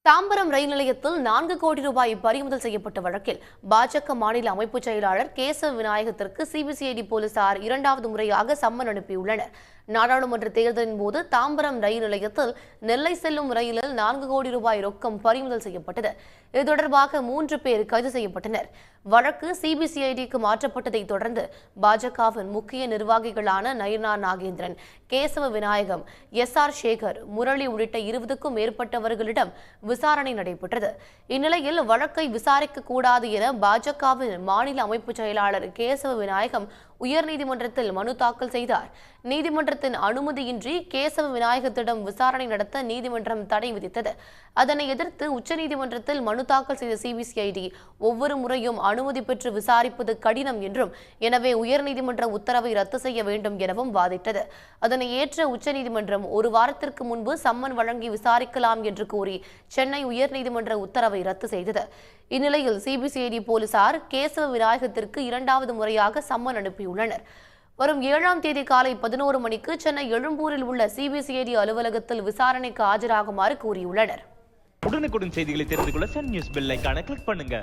தாம்பரம் ரயில் நிலையத்தில் 4 கோடி ரூபாய் பறிமுதல் செய்யப்பட்ட வழக்கில் பாஜக மாநில அமைப்புச் செயலாளர் கேசவ விநாயகத்திற்கு சிபிசிஐடி போலீசார் இரண்டாவது முறையாக சம்மன் அனுப்பியுள்ளனர். நாடாளுமன்ற தேர்தலின் போது தாம்பரம் ரயில் நிலையத்தில் நெல்லை செல்லும் ரயிலில் 4 கோடி ரூபாய் ரொக்கம் பறிமுதல் செய்யப்பட்டது. இது தொடர்பாக 3 பேர் கைது செய்யப்பட்டனர். வழக்கு சிபிசிஐடிக்கு மாற்றப்பட்டதை தொடர்ந்து பாஜகவின் முக்கிய நிர்வாகிகளான நயினா நாகேந்திரன், கேசவ விநாயகம், எஸ்ஆர் சேகர், முரளி உள்ளிட்ட 20க்கும் மேற்பட்டவர்களிடம் விசாரணை நடைபெற்றது. இந்நிலையில் வழக்கை விசாரிக்க கூடாது என பாஜகவின் மாநில அமைப்பு செயலாளர் கேசவ விநாயகம் உயர்நீதிமன்றத்தில் மனு தாக்கல் செய்தார். நீதிமன்றத்தின் அனுமதியின்றி கேசவ விநாயகத்திடம் விசாரணை நடத்த நீதிமன்றம் தடை விதித்தது. அதனை எதிர்த்து உச்சநீதிமன்றத்தில் மனு தாக்கல் செய்த சிபிசிஐடி ஒவ்வொரு முறையும் அனுமதி பெற்று விசாரிப்பது கடினம் என்றும், எனவே உயர்நீதிமன்ற உத்தரவை ரத்து செய்ய வேண்டும் எனவும் வாதிட்டது. அதனை ஏற்ற உச்சநீதிமன்றம் 1 வாரத்திற்கு முன்பு சம்மன் வழங்கி விசாரிக்கலாம் என்று கூறி சென்னை உயர்நீதிமன்ற உத்தரவை ரத்து செய்தது. இந்நிலையில் சிபிசிஐடி போலீசார் கேசவ விநாயகத்திற்கு இரண்டாவது முறையாக சம்மன் அனுப்பியுள்ளனர். வரும் 7ஆம் தேதி காலை 11 மணிக்கு சென்னை எழும்பூரில் உள்ள சிபிசிஐடி அலுவலகத்தில் விசாரணைக்கு ஆஜராகுமாறு கூறியுள்ளனர். உடனுக்குடன் செய்திகளை தெரிந்து கொள்ள சன் நியூஸ் பெல் ஐகானை கிளிக் பண்ணுங்க.